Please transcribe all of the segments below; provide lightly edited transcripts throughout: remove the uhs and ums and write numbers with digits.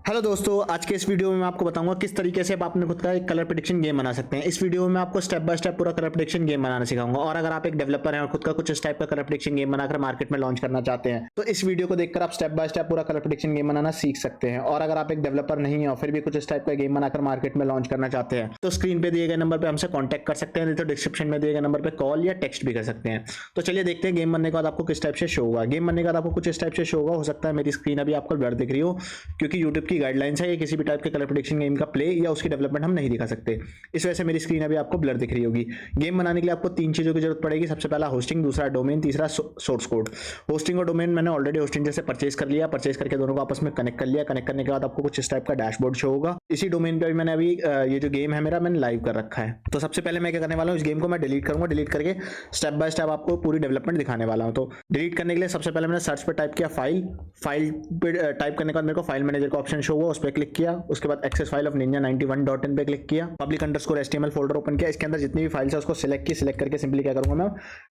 Hello दोस्तों, आज के इस वीडियो में मैं आपको बताऊंगा किस तरीके से आप अपने खुद का एक कलर प्रेडिक्शन गेम बना सकते हैं। इस वीडियो में मैं आपको स्टेप बाय स्टेप पूरा कलर प्रेडिक्शन गेम बनाना सिखाऊंगा। और अगर आप एक डेवलपर हैं और खुद का कुछ इस टाइप का कलर प्रेडिक्शन गेम बनाकर मार्केट में लॉन्च करना चाहते हैं तो इस वीडियो को देखकर आप स्टेप बाय स्टेप पूरा कलर प्रेडिक्शन गेम बनाना सीख सकते हैं। और अगर आप एक डेवलपर नहीं है और फिर भी कुछ इस टाइप का गेम बनाकर मार्केट में लॉन्च करना चाहते हैं तो स्क्रीन पे दिए गए नंबर पर हमसे कॉन्टैक्ट कर सकते हैं, नहीं तो डिस्क्रिप्शन में दिए गए नंबर पर कॉल या टेक्स्ट भी कर सकते हैं। तो चलिए देखते हैं गेम बनने के बाद आपको किस टाइप से शो होगा। गेम बनने के बाद आपको कुछ इस टाइप से शो होगा। हो सकता है मेरी स्क्रीन अभी आपको ब्लर दिख रही हो, क्योंकि यूट्यूब की गाइडलाइंस है ये किसी भी टाइप के कलर प्रेडिक्शन गेम का प्ले या उसकी डेवलपमेंट हम नहीं दिखा सकते। इस वजह से मेरी स्क्रीन अभी आपको ब्लर दिख रही होगी। गेम बनाने के लिए आपको तीन चीजों की जरूरत पड़ेगी। सबसे पहला होस्टिंग, दूसरा डोमेन, तीसरा सोर्स कोड। होस्टिंग और डोमेन मैंने ऑलरेडी होस्टिंग जैसे परचेज कर लिया। परचेज करके दोनों को आपस में कनेक्ट कर लिया। कनेक्ट करने के बाद आपको कुछ इस टाइप का डैशबोर्ड शो होगा। इसी डोमेन पे मैंने अभी ये जो गेम है मेरा मैंने लाइव कर रखा है। तो सबसे पहले मैं क्या करने वाला हूँ, इस गेम को मैं डिलीट करूंगा। डिलीट करके स्टेप बाय स्टेप आपको पूरी डेवलपमेंट दिखाने वाला हूँ। तो डिलीट करने के लिए सबसे पहले मैंने सर्च पे टाइप किया फाइल पे टाइप करने के बाद मेरे को फाइल मैनेजर का ऑप्शन शो हुआ, उस पर क्लिक किया। उसके बाद एक्सेस फाइल ऑफ ninja91.in पे क्लिक किया। Public underscore HTML folder open किया। इसके अंदर जितनी भी फाइल्स है उसको सिलेक्ट की। सिलेक्ट करके सिंपली क्या करूंगा, मैं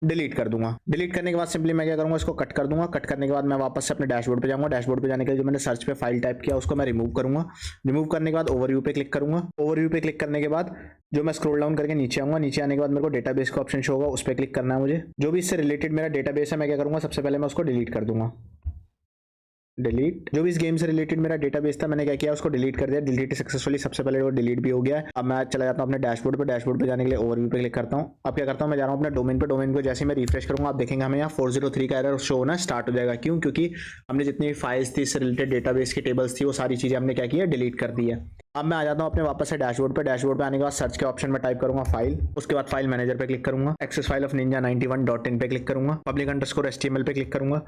डिलीट कर दूंगा। डिलीट करने के बाद सिंपली मैं क्या करूंगा, इसको कट कर दूंगा। कट करने के बाद मैं वापस से अपने डैशबोर्ड पे जाऊंगा। डैशबोर्ड पे जाने के लिए जो मैंने सर्च पे फाइल टाइप किया उसको मैं रिमूव करूंगा। रिमूव करने के बाद ओवरव्यू पे क्लिक करूंगा। ओवरव्यू पे क्लिक करने के बाद जो मैं स्क्रॉल डाउन करके नीचे आऊंगा। नीचे आने के बाद मेरे को डेटाबेस का ऑप्शन शो होगा, उस पर क्लिक करना है मुझे। जो भी इससे रिलेटेड मेरा डेटाबेस है मैं क्या करूंगा, सबसे पहले मैं उसको डिलीट कर दूंगा। डिलीट, जो भी इस गेम से रिलेटेड मेरा डेटाबेस था मैंने क्या किया, उसको डिलीट कर दिया। डिलीट सक्सेसफुली, सबसे पहले वो डिलीट भी हो गया है। अब मैं चला जाता हूँ अपने डैशबोर्ड पे। डैशबोर्ड पे जाने के लिए ओवरव्यू पे क्लिक करता हूँ। अब क्या करता हूँ, मैं जा रहा हूँ अपने डोमेन पे। डोमेन को जैसे मैं रिफ्रेश करूंगा आप देखेंगे हमें यहाँ 403 का एरर शो होना स्टार्ट हो जाएगा। क्यों? क्योंकि हमने जितनी भी फाइल्स थी, इससे रिलेटेड डेटाबेस की टेबल्स थी, वो सारी चीजें हमने क्या किया, डिलीट कर दी है। अब मैं आ जाता हूँ अपने वापस से डैशबोर्ड पे। डैशबोर्ड पे आने के बाद सर्च के ऑप्शन में टाइप करूंगा फाइल। उसके बाद फाइल मैनेजर पे क्लिक करूंगा। एक्सेस फाइल ऑफ ninja91.in पे क्लिक करूंगा। पब्लिक अंडरस्कोर HTML पे क्लिक करूंगा।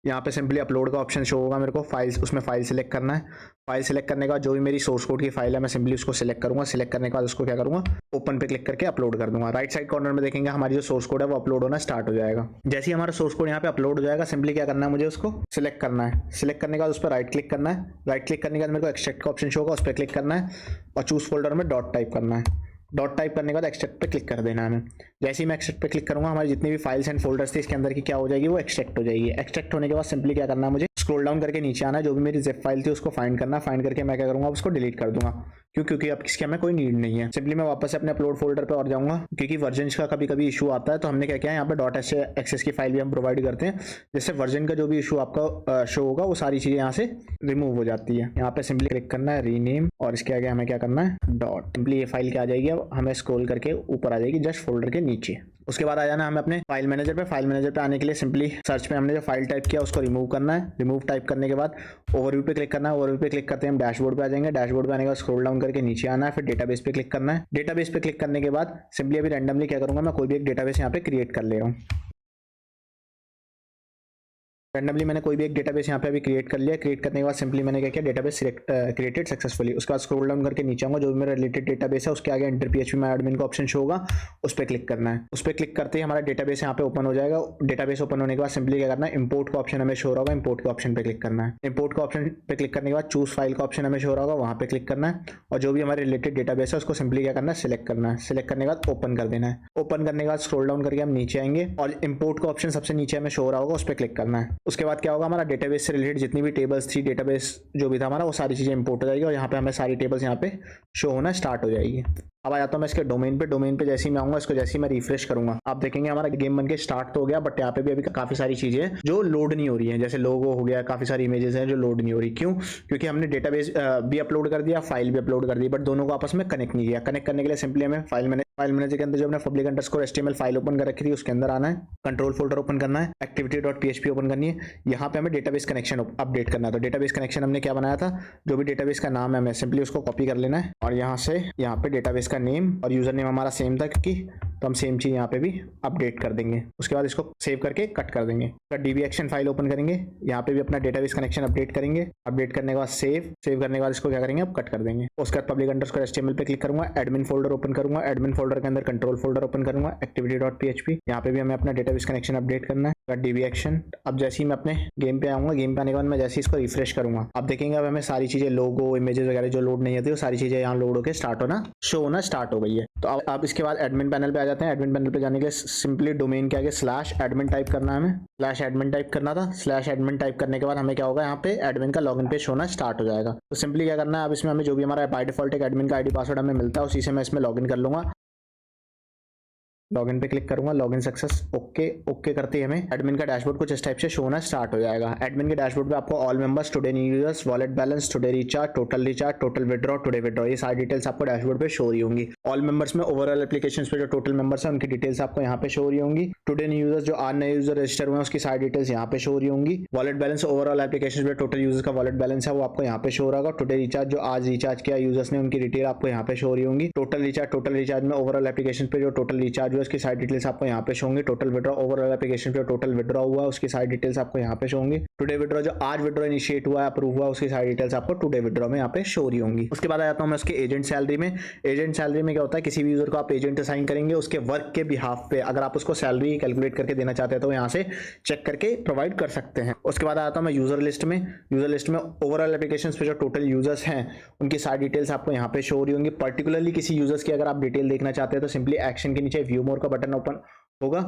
यहाँ पे सिंपली अपलोड का ऑप्शन शो होगा मेरे को। फाइल्स, उसमें फाइल सिलेक्ट करना है। फाइल सिलेक्ट करने के बाद जो भी मेरी सोर्स कोड की फाइल है मैं सिंपली उसको सिलेक्ट करूंगा। सिलेक्ट करने के बाद उसको क्या करूंगा, ओपन पे क्लिक करके अपलोड कर दूंगा। राइट साइड कॉर्नर में देखेंगे हमारी जो सोर्स कोड है वो अपलोड होना स्टार्ट हो जाएगा। जैसे ही हमारा सोर्स कोड यहाँ पे अपलोड हो जाएगा सिंपली क्या करना है, मुझे उसको सिलेक्ट करना है। सिलेक्ट करने के बाद उस पर राइट क्लिक करना है। राइट क्लिक करने के बाद मेरे को एक्सट्रैक्ट का ऑप्शन शो होगा, उस पर क्लिक करना है और चूज फोल्डर में डॉट टाइप करना है। डॉट टाइप करने के बाद एक्सट्रैक्ट पे क्लिक कर देना है हमें। जैसे ही मैं एक्सट्रैक्ट पे क्लिक करूंगा हमारी जितनी भी फाइल्स एंड फोल्डर्स थी इसके अंदर की क्या हो जाएगी, वो एक्सट्रैक्ट हो जाएगी। एक्सट्रैक्ट होने के बाद सिंपली क्या करना है, मुझे स्क्रॉल डाउन करके नीचे आना है। जो भी मेरी ज़िप फाइल थी उसको फाइंड करना। फाइंड करके मैं क्या करूंगा, उसको डिलीट कर दूंगा। क्यों? क्योंकि अब इसकी हमें कोई नीड नहीं है। सिंपली मैं वापस से अपने अपलोड फोल्डर पे और जाऊंगा, क्योंकि वर्जन का कभी कभी इशू आता है। तो हमने क्या किया, यहाँ पे डॉट एक्सेस की फाइल भी हम प्रोवाइड करते हैं, जिससे वर्जन का जो भी इशू आपका शो होगा वो सारी चीजें यहाँ से रिमूव हो जाती है। यहाँ पे सिंपली क्लिक करना है रीनेम, और इसके आगे हमें क्या करना है, डॉट। सिंपली ये फाइल क्या आ जाएगी, अब हमें स्क्रॉल करके ऊपर आ जाएगी जस्ट फोल्डर के नीचे। उसके बाद आ जाना हमें अपने फाइल मैनेजर पे। फाइल मैनेजर पे आने के लिए सिंपली सर्च पे हमने जो फाइल टाइप किया उसको रिमूव करना है। रिमूव टाइप करने के बाद ओवरव्यू पे क्लिक करना है। ओवरव्यू पे क्लिक करते हैं हम डैशबोर्ड पे आ जाएंगे। डैशबोर्ड पे आने के बाद स्क्रॉल डाउन करके नीचे आना है, फिर डेटाबेस पे क्लिक करना है। डेटाबेस पे क्लिक करने के बाद सिंपली अभी रैंडमली क्या करूंगा, मैं कोई भी एक डेटाबेस यहाँ पे क्रिएट कर ले रहा हूँ। रैंडमली मैंने कोई भी एक डेटाबेस यहाँ पे अभी क्रिएट कर लिया। क्रिएट करने के बाद सिंपली मैंने क्या किया, डेटाबेस क्रिएटेड सक्सेसफुली। उसके बाद स्क्रॉल डाउन करके नीचे आऊंगा, जो भी मेरा रिलेटेड डेटाबेस है उसके आगे एंटर PHP माय एडमिन का ऑप्शन शो होगा, उस पर क्लिक करना है। उस पर क्लिक करते ही हमारा डेटाबेस यहाँ पे ओपन हो जाएगा। डेटाबेस ओपन होने के बाद सिंपली क्या करना है, इंपोर्ट का ऑप्शन हमें शो होगा, इंपोर्ट के ऑप्शन पे क्लिक करना है। इंपोर्ट का ऑप्शन पे क्लिक करने के बाद चूज फाइल का ऑप्शन हमें शो होगा, वहाँ पे क्लिक करना है। और जो भी हमारे रिलेटेड डेटाबेस है उसको सिंपली क्या करना है, सिलेक्ट करना है। सिलेक्ट करने के बाद ओपन कर देना है। ओपन करने के बाद स्क्रॉल डाउन करके हम नीचे आएंगे और इंपोर्ट का ऑप्शन सबसे नीचे हमें शो हो रहा होगा, उस पर क्लिक करना है। उसके बाद क्या होगा, डेटाबेस से रिलेटेड जितनी भी टेबल्स थी, डेटाबेस जो भी था हमारा, वो सारी चीजें इंपोर्ट हो जाएगी और यहाँ पे हमें सारी टेबल्स यहाँ पे शो होना स्टार्ट हो जाएगी। अब आ जाता हूँ मैं इसके डोमेन पे। डोमेन पे जैसे ही मैं आऊंगा, इसको जैसे ही मैं रिफ्रेश करूंगा आप देखेंगे हमारा गेम बनके स्टार्ट तो हो गया, बट यहाँ पे भी अभी काफी सारी चीजें हैं जो लोड नहीं हो रही हैं। जैसे लोगो हो गया, काफी सारी इमेजेस हैं जो लोड नहीं हो रही। क्यों? क्योंकि हमने डेटाबेस भी अपलोड कर दिया, फाइल भी अपलोड कर दी, बट दोनों को आपस में कनेक्ट नहीं किया। कनेक्ट करने के लिए सिंपली हमें फाइल मैनेजर के अंदर जो हमने public underscore HTML file open कर रखी थी उसके अंदर आना है। कंट्रोल फोल्डर ओपन करना है, activity.php ओपन करनी है। यहाँ पे हमें डेटाबेस कनेक्शन अपडेट करना है। तो डेटाबेस कनेक्शन हमने क्या बनाया था, जो भी डेटाबेस का नाम है हमें सिंपली उसको कॉपी कर लेना है और यहाँ से यहाँ पे डेटाबेस का नेम और यूजर नेम हमारा सेम था, क्योंकि तो हम सेम चीज यहाँ पे भी अपडेट कर देंगे। उसके बाद इसको सेव करके कट कर देंगे। DB एक्शन फाइल ओपन करेंगे, यहाँ पे भी अपना डेटाबेस कनेक्शन अपडेट करेंगे। अपडेट करने के बाद सेव करने के बाद इसको क्या करेंगे, अब कट कर देंगे। उसके बाद पब्लिक अंडरस्कोर HTML पे क्लिक करूंगा, एडमिन फोल्डर ओपन करूंगा। एडमिन फोल्डर के अंदर कंट्रोल फोल्डर ओपन करूंगा, activity.php। यहाँ पे भी हमें अपना डेटाबेस कनेक्शन अपडेट करना है। DB action. अब जैसे ही मैं अपने गेम पे आऊंगा, गेम पे आने के बाद मैं जैसे ही इसको रिफ्रेश करूंगा आप देखेंगे अब हमें सारी चीजें, लोगो, इमेजेस वगैरह जो लोड नहीं होती वो सारी चीजें यहाँ लोड होकर स्टार्ट होना, शो होना स्टार्ट हो गई है। तो अब इसके बाद एडमिन पैनल पे आ जाते हैं। एडमिन पैनल पे जाने के लिए सिंपली डोमेन के आगे /admin टाइप करना है, हमें /admin टाइप करना था। /admin टाइप करने के बाद हमें क्या होगा, यहाँ पे एडमिन का लॉगिन पेज होना स्टार्ट हो जाएगा। तो सिंपली क्या करना है, अब इसमें हमें जो भी हमारा बाय डिफॉल्ट एक एडमिन का आईडी पासवर्ड हमें मिलता है उसी से मैं इसमें लॉगिन कर लूंगा। लॉगिन पे क्लिक करूंगा, लॉगिन सक्सेस, ओके करते ही हमें एडमिन का डैशबोर्ड कुछ इस टाइप से शो होना स्टार्ट हो जाएगा। एडमिन के डैशबोर्ड पे आपको all members, today new users, wallet balance, today recharge, total withdraw, today withdraw, ये सारी डिटेल्स आपको डैशबोर्ड पे शो हो रही होंगी। ऑल मेंबर्स में ओवरऑल एप्लीकेशन पे जो टोटल मेंबर्स हैं उनकी डिटेल्स आपको यहाँ पे शो हो रही होंगी। टुडे न्यू यूजर्स जो आज नए यूजर रजिस्टर हुए हैं उसकी सारी डिटेल्स यहाँ पे शो हो रही होंगी। वॉलेट बैलेंस ओवरऑल एप्लीकेशन पे टोटल यूजर्स का वॉलेट बैलेंस है वो आपको यहाँ पे शो हो रहा होगा। टुडे रिचार्ज जो आज रिचार्ज किया यूजर्स ने उनकी डिटेल आपको यहाँ पे शो हो रही होंगी। टोटल रिचार्ज में ओवरऑल एप्लीकेशन पे जो टोटल रिचार्ज हुआ उसकी सारी डिटेल्स आपको यहाँ पे शो होंगी। टोटल विड्रॉ ओवरऑल एप्लीकेशन पे टोटल विड्रॉ हुआ उसकी सारी डिटेल्स आपको यहाँ पे शो होंगी। टुडे विड्रॉ जो आज विड्रॉ इनिशिएट हुआ अप्रूव हुआ उसकी सारी डिटेल्स आपको टुडे विड्रॉ में यहाँ पे शो हो रही होंगी। उसके बाद आ जाता हूँ मैं उसके एजेंट सैलरी में। एजेंट सैलरी में क्या होता है, किसी भी यूजर को आप एजेंट असाइन करेंगे उसके वर्क के बिहाफ पे अगर आप उसको सैलरी कैलकुलेट करके देना चाहते हैं तो यहाँ से चेक करके प्रोवाइड कर सकते हैं। उसके बाद आता हूँ मैं यूजर लिस्ट में। यूजर लिस्ट में ओवरऑल एप्लीकेशन पे जो टोटल यूजर्स हैं उनकी सारी डिटेल्स आपको यहाँ पे शो हो रही होंगी। पर्टिकुलरली किसी यूजर्स की अगर आप डिटेल देखना चाहते हैं तो सिंपली एक्शन के नीचे व्यू मोर का बटन ओपन होगा,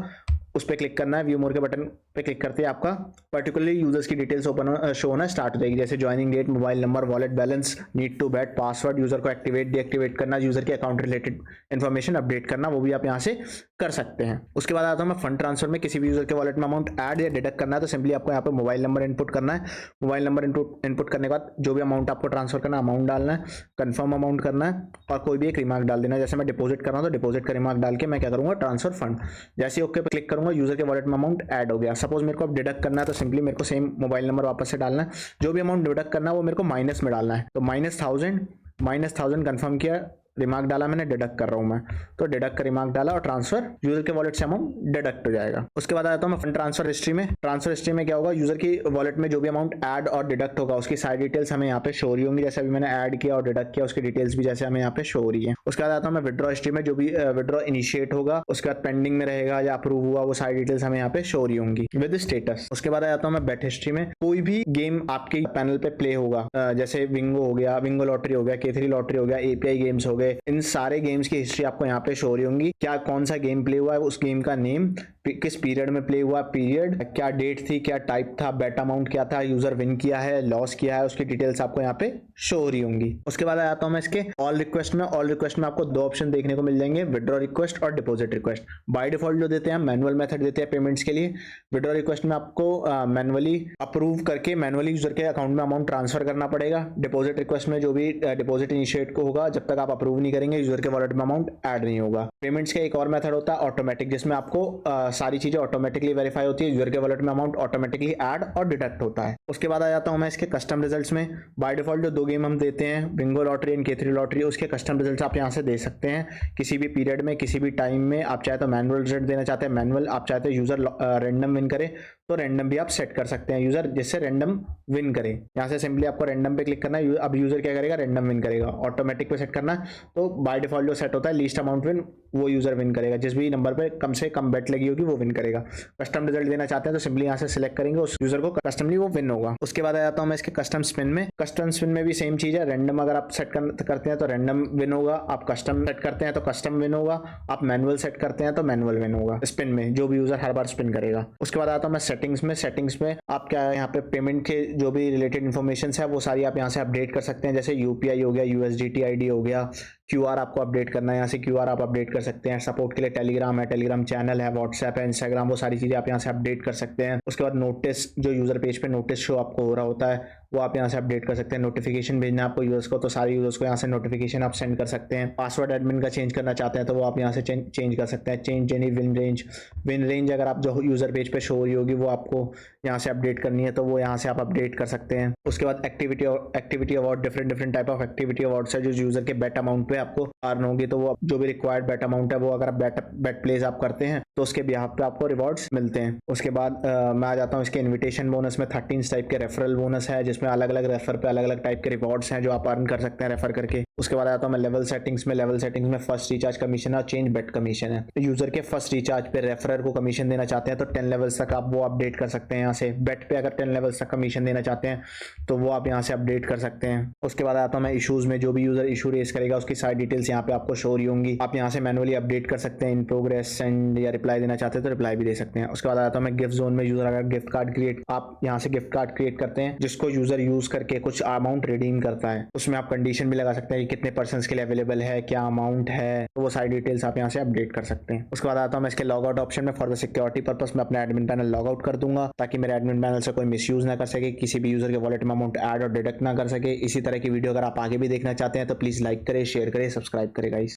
उस पर क्लिक करना है। व्यू मोर के बटन पे क्लिक करते हैं आपका पर्टिकुलरली यूजर्स की डिटेल्स ओपन शो होना स्टार्ट हो जाएगी, जैसे joining date, mobile number, wallet balance, need to bat, password, user को एक्टिवेट डीएक्टिवेट करना, यूजर के अकाउंट रिलेटेड इन्फॉर्मेशन अपडेट करना, वो भी आप यहाँ से कर सकते हैं। उसके बाद आता हूँ मैं फंड ट्रांसफर में। किसी भी यूजर के वॉलेट में अमाउंट ऐड या डिडक्ट करना है तो सिंपली आपको यहाँ पे मोबाइल नंबर इनपुट करना है। मोबाइल नंबर इनपुट करने के बाद जो भी अमाउंट आपको ट्रांसफर करना है अमाउंट डालना है, कंफर्म अमाउंट करना है और कोई भी एक रिमार्क डाल देना है। जैसे मैं डिपॉजिट कर रहा हूँ तो डिपॉजिट का रिमार्क डाल के मैं क्या करूँगा, ट्रांसफर फंड। जैसे ओके पे क्लिक करूँगा यूजर के वॉलेट में अमाउंट ऐड हो गया। सपोज मेरे को अब डिडक्ट करना है तो सिंपली मेरे को सेम मोबाइल नंबर वापस से डालना है, जो भी अमाउंट डिडक्ट करना है वो मेरे को माइनस में डालना है। तो -1000 कंफर्म किया, रिमार्क डाला मैंने, डिडक्ट कर रहा हूं मैं तो डिडक्ट का रिमार्क डाला और ट्रांसफर यूजर के वॉलेट से अमाउंट डिडक्ट हो जाएगा। उसके बाद आता हूं मैं फंड ट्रांसफर हिस्ट्री में। ट्रांसफर हिस्ट्री में क्या होगा, यूजर की वॉलेट में जो भी अमाउंट ऐड और डिडक्ट होगा उसकी सारी डिटेल्स हमें यहाँ पे शो हो रही होंगी। जैसे अभी मैंने ऐड किया और डिडक्ट किया उसकी डिटेल्स भी जैसे हमें यहाँ पे शो हो रही है। उसके बाद आता हूं मैं विड्रॉ हिस्ट्री में। जो भी विड्रॉ इनिशिएट होगा उसके बाद पेंडिंग में रहेगा या अप्रूव हुआ वो सारी डिटेल्स हमें यहाँ पे शो हो रही होंगी विद स्टेटस। उसके बाद आता हूं मैं बेट हिस्ट्री में। कोई भी गेम आपके पैनल पे प्ले होगा, जैसे विंगो हो गया, विंगो लॉटरी हो गया, K3 लॉटरी हो गया, API गेम्स हो गए, इन सारे गेम्स की हिस्ट्री आपको यहाँ पे शो हो रही होंगी। क्या कौन सा गेम प्ले हुआ है, उस गेम का नेम, किस पीरियड में प्ले हुआ, पीरियड, क्या डेट थी, क्या टाइप था, बेट अमाउंट क्या था, यूजर विन किया है, लॉस किया है, उसकी डिटेल्स आपको यहाँ पे शो हो रही होंगी। उसके बाद आता हूँ मैं इसके ऑल रिक्वेस्ट में। ऑल रिक्वेस्ट में आपको दो ऑप्शन देखने को मिल जाएंगे, विड्रॉ रिक्वेस्ट और डिपॉजिट रिक्वेस्ट। बाय डिफॉल्ट जो देते हैं मैनुअल मेथड देते हैं पेमेंट्स के लिए। विड्रॉ रिक्वेस्ट में आपको मैनुअली अप्रूव करके मैनुअली यूजर के अकाउंट में अमाउंट ट्रांसफर करना पड़ेगा। डिपॉजिट रिक्वेस्ट में जो भी डिपॉजिट इनिशिएट को होगा जब तक आप अप्रूव नहीं करेंगे यूजर के वॉलेट में अमाउंट ऐड नहीं होगा। पेमेंट्स का एक और मेथड होता है ऑटोमेटिक, जिसमें आपको सारी चीजें ऑटोमेटिकली वेरीफाई होती है, यूजर के वॉलेट में अमाउंट ऑटोमेटिकली ऐड और डिडक्ट होता है। उसके बाद आ जाता हूं मैं इसके कस्टम रिजल्ट्स में। बाय डिफॉल्ट जो दो गेम हम देते हैं, Bingo lottery and K3 lottery, उसके कस्टम रिजल्ट्स आप यहां से दे सकते हैं किसी भी पीरियड में, किसी भी टाइम में। आप चाहे तो मैनुअल रिजल्ट देना चाहते हैं मैनुअल, आप चाहते हैं यूजर रैंडम विन करे तो रैंडम भी आप सेट कर सकते हैं, यूजर जिससे रैंडम विन करे। यहाँ से सिंपली आपको रैंडम पे क्लिक करना है। अब यूजर क्या करेगा, रैंडम विन करेगा। ऑटोमेटिक पे सेट करना है तो बाय डिफॉल्ट जो सेट होता है लीस्ट अमाउंट विन, वो यूजर विन करेगा। जिस भी नंबर पे कम से कम बेट लगी होगी वो विन करेगा। कस्टम रिजल्ट देना चाहते हैं तो सिंपली यहाँ से सिलेक्ट करेंगे, उस यूजर को कस्टमली वो विन होगा। उसके बाद आ जाता हूँ मैं इसके कस्टम स्पिन में। कस्टम स्पिन में भी सेम चीज है, रैंडम अगर आप सेट करते हैं तो रैंडम विन होगा, आप कस्टम सेट करते हैं तो कस्टम विन होगा, आप मैनुअल सेट करते हैं तो मैनुअल विन होगा स्पिन में, जो भी यूजर हर बार स्पिन करेगा। उसके बाद आता हूँ मैं सेटिंग्स में। सेटिंग्स में आप क्या है, यहाँ पे पेमेंट के जो भी रिलेटेड इन्फॉर्मेशन है वो सारी आप यहाँ से अपडेट कर सकते हैं। जैसे UPI हो गया, USDT ID हो गया, QR आपको अपडेट करना है, यहाँ से QR आप अपडेट कर सकते हैं। सपोर्ट के लिए टेलीग्राम है, टेलीग्राम चैनल है, व्हाट्सएप है, इंस्टाग्राम, वो सारी चीज़ें आप यहाँ से अपडेट कर सकते हैं। उसके बाद नोटिस, जो यूजर पेज पे नोटिस शो आपको हो रहा होता है वो आप यहाँ से अपडेट कर सकते हैं। नोटिफिकेशन भेजना है आपको यूजर्स को तो सारे यूजर्स को यहाँ से नोटिफिकेशन आप सेंड कर सकते हैं। पासवर्ड एडमिन का चेंज करना चाहते हैं तो वो आप यहाँ से चेंज कर सकते हैं। चेंज एनी विन रेंज अगर आप जो यूजर पेज पे शो हो रही होगी वो आपको यहाँ से अपडेट करनी है तो वो यहाँ से आप अपडेट कर सकते हैं। उसके बाद activity award, different type of activity awards है जो यूजर के बेट अमाउंट पे आपको अर्न होगी, तो वो जो भी रिक्वायर्ड बेट अमाउंट है वो अगर आप बेट प्लेस आप करते हैं तो उसके बिहाफ पे आपको रिवॉर्ड्स मिलते हैं। उसके बाद मैं आ जाता हूँ इसके इन्विटेशन बोनस में। 13 टाइप के रेफरल बोनस है जिसमें अलग अलग रेफर पे अलग अलग टाइप के रिवॉर्ड्स हैं जो आप अर्न कर सकते हैं रेफर करके। उसके बाद आता हूँ मैं लेवल सेटिंग्स में। लेवल सेटिंग्स में फर्स्ट रिचार्ज कमीशन और चेंज बेट कमीशन है। यूजर के फर्स्ट रिचार्ज पे रेफरर को कमीशन देना चाहते हैं तो 10 लेवल्स तक आप वो अपडेट कर सकते हैं यहाँ से। बेट पे अगर 10 लेवल्स तक कमीशन देना चाहते हैं तो वो आप यहाँ से अपडेट कर सकते हैं। उसके बाद आता हूँ मैं इशूज में। जो भी यूजर इशू रेस करेगा उसकी सारी डिटेल्स यहाँ पे आपको शो हो रही होंगी। आप यहाँ से मैनुअली अपडेट कर सकते हैं, इन प्रोग्रेस एंड या रिप्लाई देना चाहते हैं तो रिप्लाई भी दे सकते हैं। उसके बाद आता हूँ मैं गिफ्ट जोन में। यूजर अगर गिफ्ट कार्ड क्रिएट, आप यहाँ से गिफ्ट कार्ड क्रिएट करते हैं जिसको यूजर यूज करके कुछ अमाउंट रिडीम करता है, उसमें आप कंडीशन भी लगा सकते हैं कि कितने पर्सन के लिए अवेलेबल है, क्या अमाउंट है, तो वो सारी डिटेल्स आप यहाँ से अपडेट कर सकते हैं। उसके बाद आता हूँ मैं इसके लॉग आउट ऑप्शन में। फॉर द सिक्योरिटी पर्पस मैं अपना एडमिन पैनल लॉग आउट कर दूंगा ताकि मेरे एडमिन पैनल से कोई मिसयूज ना कर सके, किसी भी यूजर के वॉलेट में अमाउंट ऐड और डिडक्ट ना कर सके। इसी तरह की वीडियो अगर आप आगे भी देखना चाहते हैं तो प्लीज लाइक करें, शेयर करें, सब्सक्राइब करें गाइस।